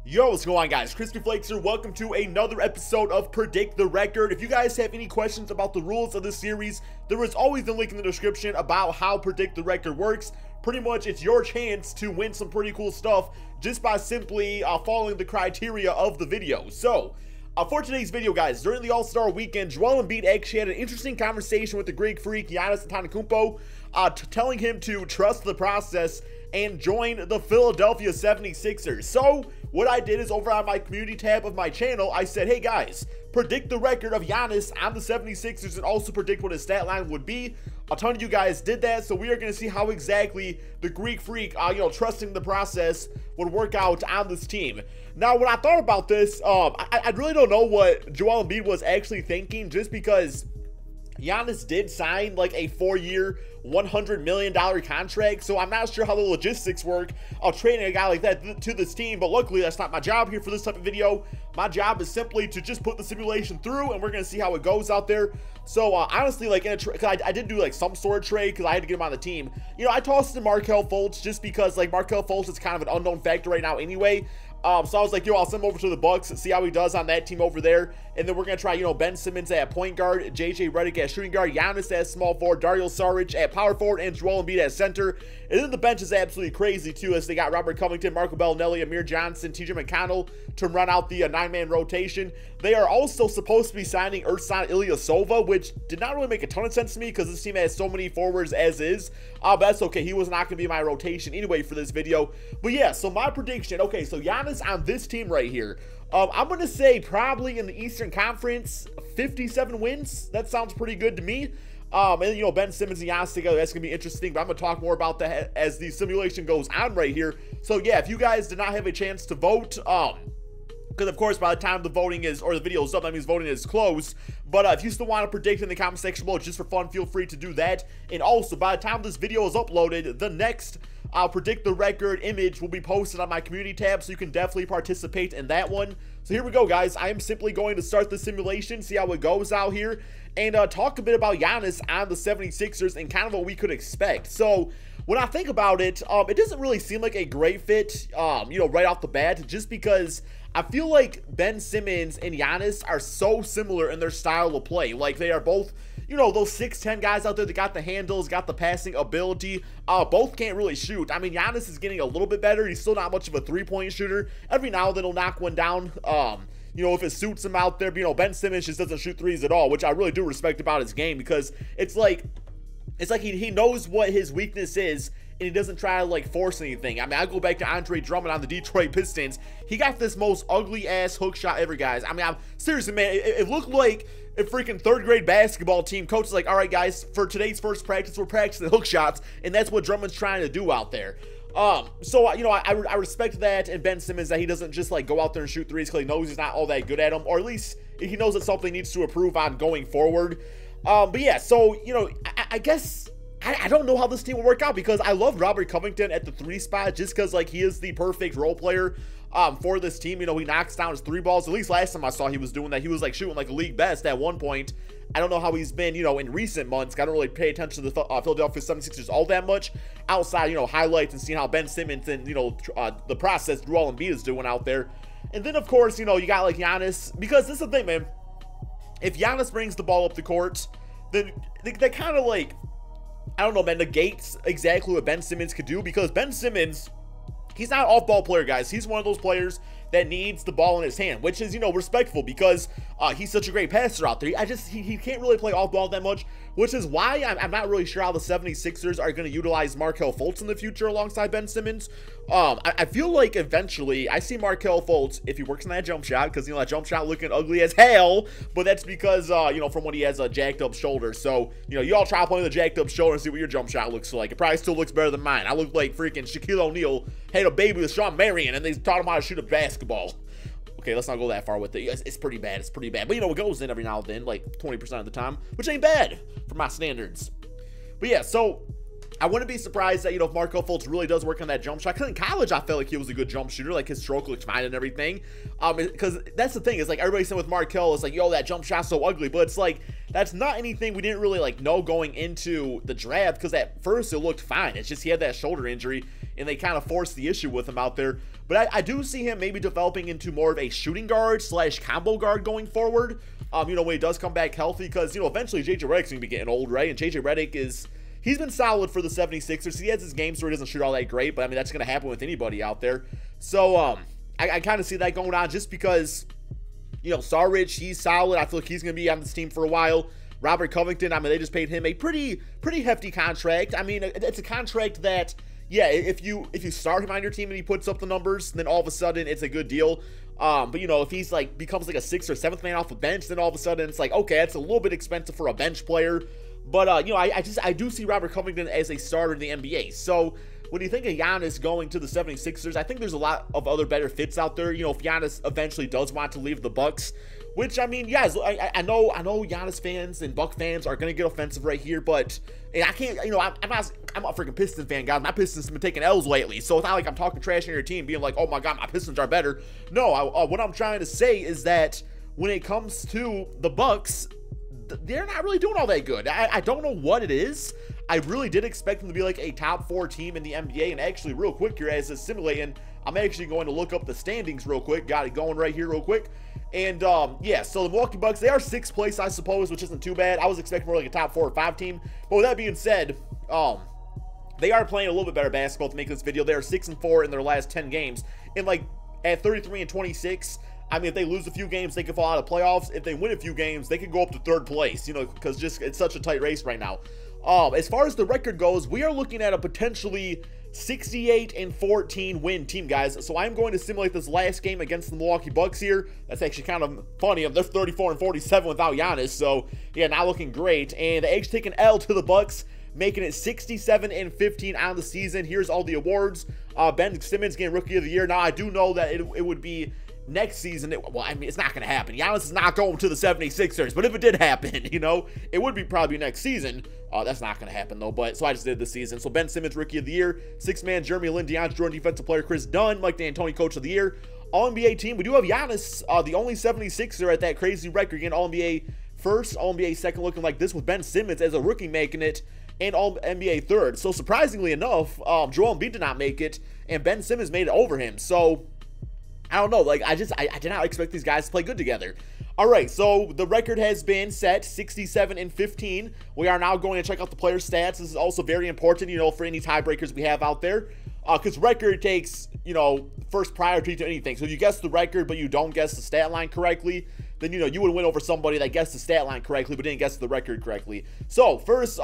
Yo, what's going on, guys? KrispyFlakes here. Welcome to another episode of Predict the Record. If you guys have any questions about the rules of this series, there is always a link in the description about how Predict the Record works. Pretty much, it's your chance to win some pretty cool stuff just by simply following the criteria of the video. So, for today's video, guys, during the All-Star weekend, Joel Embiid actually had an interesting conversation with the Greek freak, Giannis Antetokounmpo, telling him to trust the process and join the Philadelphia 76ers. So, what I did is over on my community tab of my channel, I said, hey guys, predict the record of Giannis on the 76ers and also predict what his stat line would be. A ton of you guys did that, so we are going to see how exactly the Greek freak, trusting the process would work out on this team. Now, when I thought about this, I really don't know what Joel Embiid was actually thinking, just because Giannis did sign like a 4-year, $100 million contract, so I'm not sure how the logistics work of trading a guy like that to this team, but luckily that's not my job here for this type of video. My job is simply to just put the simulation through, and we're going to see how it goes out there. So, honestly, like, I did do, like, some sort of trade because I had to get him on the team. You know, I tossed in Markelle Fultz just because, like, Markelle Fultz is kind of an unknown factor right now anyway. So I was like, yo, I'll send him over to the Bucks and see how he does on that team over there. And then we're going to try, Ben Simmons at point guard, JJ Redick at shooting guard, Giannis at small forward, Dario Saric at power forward, and Joel Embiid at center. And then the bench is absolutely crazy, too, as they got Robert Covington, Marco Bellinelli, Amir Johnson, TJ McConnell to run out the 9-man rotation. They are also supposed to be signing Ersan Ilyasova, which did not really make a ton of sense to me because this team has so many forwards as is. But that's okay. He was not going to be my rotation anyway for this video. But yeah, so my prediction, okay, so Giannis on this team right here, I'm going to say probably in the Eastern Conference, 57 wins. That sounds pretty good to me. And, Ben Simmons and Giannis together, that's going to be interesting, but I'm going to talk more about that as the simulation goes on right here. So, yeah, if you guys did not have a chance to vote, because, of course, by the time the voting is, or the video is up, that means voting is closed. But if you still want to predict in the comment section below, just for fun, feel free to do that. And also, by the time this video is uploaded, the next Predict the Record image will be posted on my community tab, so you can definitely participate in that one. So here we go, guys. I am simply going to start the simulation, see how it goes out here, and talk a bit about Giannis on the 76ers and kind of what we could expect. So, when I think about it, it doesn't really seem like a great fit, right off the bat, just because I feel like Ben Simmons and Giannis are so similar in their style of play. Like, they are both, those 6'10 guys out there that got the handles, got the passing ability. Both can't really shoot. I mean, Giannis is getting a little bit better. He's still not much of a three-point shooter. Every now and then he'll knock one down, if it suits him out there. But, Ben Simmons just doesn't shoot threes at all, which I really do respect about his game, because it's like he knows what his weakness is, and he doesn't try to, like, force anything. I mean, I go back to Andre Drummond on the Detroit Pistons. He got this most ugly-ass hook shot ever, guys. I mean, seriously, man, it looked like a freaking third-grade basketball team. Coach is like, all right, guys, for today's first practice, we're practicing hook shots, and that's what Drummond's trying to do out there. So, I respect that, and Ben Simmons, that he doesn't just, like, go out there and shoot threes because he knows he's not all that good at them, or at least he knows that something needs to improve on going forward. But yeah, so, I guess I don't know how this team will work out, because I love Robert Covington at the 3 spot just because, like, he is the perfect role player for this team. He knocks down his 3 balls. At least last time I saw he was doing that, he was, like, shooting like a league best at one point. I don't know how he's been, in recent months. I don't really pay attention to the Philadelphia 76ers all that much outside, highlights and seeing how Ben Simmons and, the process Joel Embiid is doing out there. And then, of course, you got, like, Giannis, because this is the thing, man. If Giannis brings the ball up the court, then that kind of, like, I don't know, man, negates exactly what Ben Simmons could do, because Ben Simmons, he's not an off-ball player, guys. He's one of those players that needs the ball in his hand, which is, respectful, because he's such a great passer out there. He can't really play off-ball that much, which is why I'm not really sure how the 76ers are going to utilize Markelle Fultz in the future alongside Ben Simmons. I feel like eventually I see Markelle Fultz, if he works on that jump shot, because, that jump shot looking ugly as hell, but that's because, from when he has a jacked up shoulder. So, you all try playing the jacked up shoulder and see what your jump shot looks like. It probably still looks better than mine. I look like freaking Shaquille O'Neal had a baby with Shawn Marion, and they taught him how to shoot a basketball. Okay, let's not go that far with it. It's pretty bad. It's pretty bad. But, it goes in every now and then, like 20% of the time, which ain't bad for my standards. But, yeah, so I wouldn't be surprised that, if Markelle Fultz really does work on that jump shot. Because in college, I felt like he was a good jump shooter. Like, his stroke looked fine and everything. Because that's the thing. Is like, everybody's saying with Markelle, it's like, yo, that jump shot's so ugly. But it's like, that's not anything we didn't really, like, know going into the draft. Because at first, it looked fine. It's just he had that shoulder injury, and they kind of forced the issue with him out there. But I do see him maybe developing into more of a shooting guard / combo guard going forward. You know, when he does come back healthy, because, you know, eventually JJ Redick's going to be getting old, right? And JJ Redick he's been solid for the 76ers. He has his games where he doesn't shoot all that great, but I mean, that's going to happen with anybody out there. So, I kind of see that going on just because, you know, Saric, he's solid. I feel like he's going to be on this team for a while. Robert Covington, I mean, they just paid him a pretty hefty contract. I mean, it's a contract that, yeah, if you start him on your team and he puts up the numbers, then all of a sudden it's a good deal. But, you know, if he's like becomes like a 6th or 7th man off the bench, then all of a sudden it's like, okay, it's a little bit expensive for a bench player. But, you know, I do see Robert Covington as a starter in the NBA. So when you think of Giannis going to the 76ers, I think there's a lot of other better fits out there. You know, if Giannis eventually does want to leave the Bucks, which, I mean, yes, I know Giannis fans and Buck fans are going to get offensive right here, but I can't, you know, I'm a freaking Pistons fan, guys. My Pistons have been taking L's lately, so it's not like I'm talking trash on your team, being like, oh my God, my Pistons are better. No, what I'm trying to say is that when it comes to the Bucks, they're not really doing all that good. I don't know what it is. I really did expect them to be like a top 4 team in the NBA, and actually real quick here as it's simulating, I'm actually going to look up the standings real quick. Got it going right here real quick. And yeah, so the Milwaukee Bucks, they are 6th place, I suppose, which isn't too bad. I was expecting more like a top 4 or 5 team. But with that being said, they are playing a little bit better basketball to make this video. They are 6-4 in their last 10 games. And like at 33-26, I mean, if they lose a few games, they could fall out of playoffs. If they win a few games, they could go up to 3rd place, you know, because just it's such a tight race right now. As far as the record goes, we are looking at a potentially 68-14 win team, guys. So I'm going to simulate this last game against the Milwaukee Bucks here. That's actually kind of funny. They're 34-47 without Giannis, so yeah, not looking great. And the Edge taking L to the Bucks, making it 67-15 on the season. Here's all the awards. Ben Simmons getting Rookie of the Year. Now, I do know that it would be next season. Well, I mean, it's not going to happen. Giannis is not going to the 76ers, but if it did happen, you know, it would be probably next season. That's not going to happen, though, but so I just did this season. So Ben Simmons, Rookie of the Year. 6th man, Jeremy Lin, DeAndre Jordan, Defensive Player, Chris Dunn, Mike D'Antoni, Coach of the Year. All-NBA team, we do have Giannis, the only 76er at that crazy record, again, All-NBA first, All-NBA second, looking like this with Ben Simmons as a rookie making it, and All-NBA third. So surprisingly enough, Joel Embiid did not make it, and Ben Simmons made it over him. So I don't know, like, I did not expect these guys to play good together. All right, so the record has been set 67-15. We are now going to check out the player stats. This is also very important, you know, for any tiebreakers we have out there, because record takes, you know, first priority to anything. So if you guess the record, but you don't guess the stat line correctly, then, you know, you would win over somebody that guessed the stat line correctly, but didn't guess the record correctly. So first,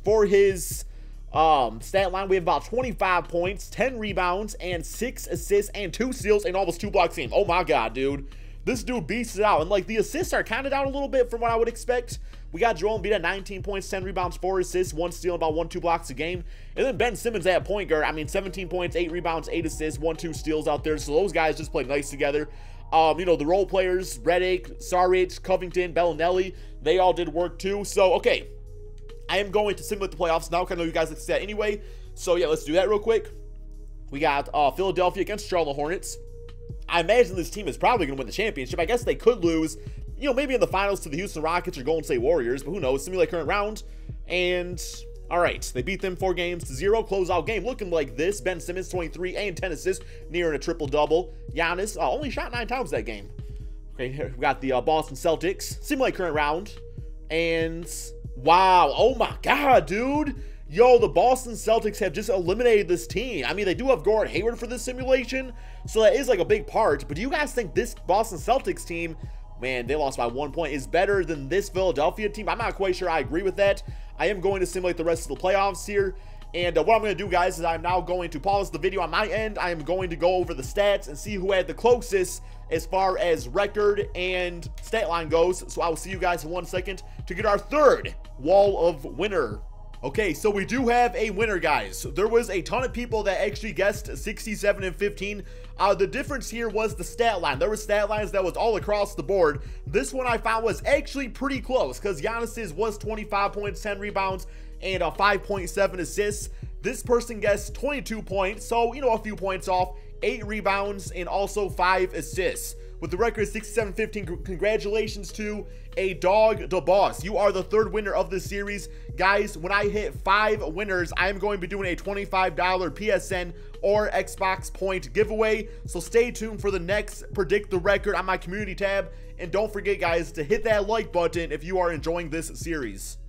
for his stat line, we have about 25 points, 10 rebounds, and 6 assists, and 2 steals, and almost 2 blocks a game. Oh my God, dude. This dude beats it out. And like the assists are kind of down a little bit from what I would expect. We got Joel Embiid at 19 points, 10 rebounds, 4 assists, 1 steal, about 1-2 blocks a game. And then Ben Simmons at point guard. I mean, 17 points, 8 rebounds, 8 assists, 1-2 steals out there. So those guys just play nice together. You know, the role players, Redick, Saric, Covington, Bellinelli, they all did work too. So, okay, I am going to simulate the playoffs now, because I know you guys like to see that anyway. So, yeah, let's do that real quick. We got Philadelphia against Charlotte Hornets. I imagine this team is probably going to win the championship. I guess they could lose, you know, maybe in the finals to the Houston Rockets or Golden State Warriors, but who knows? Simulate current round. And, all right, they beat them 4 games to 0. Closeout game looking like this. Ben Simmons, 23 and 10 assists, nearing a triple-double. Giannis only shot 9 times that game. Okay, here we got the Boston Celtics. Simulate current round. And, wow, oh my God, dude. Yo, the Boston Celtics have just eliminated this team. I mean, they do have Gordon Hayward for this simulation, so that is like a big part. But do you guys think this Boston Celtics team, man, they lost by 1 point, is better than this Philadelphia team? I'm not quite sure I agree with that. I am going to simulate the rest of the playoffs here. And what I'm going to do, guys, is I'm now going to pause the video on my end. I am going to go over the stats and see who had the closest as far as record and stat line goes. So I will see you guys in 1 second to get our 3rd wall of winner. Okay, so we do have a winner, guys. There was a ton of people that actually guessed 67-15. The difference here was the stat line. There were stat lines that was all across the board. This one I found was actually pretty close, because Giannis's was 25 points, 10 rebounds, and 5.7 assists. This person guessed 22 points, so, you know, a few points off, 8 rebounds, and also 5 assists. with the record 67-15. Congratulations to a dog the boss. You are the third winner of this series. Guys, when I hit 5 winners, I am going to be doing a $25 PSN or Xbox point giveaway. So stay tuned for the next Predict the Record on my community tab. And don't forget, guys, to hit that like button if you are enjoying this series.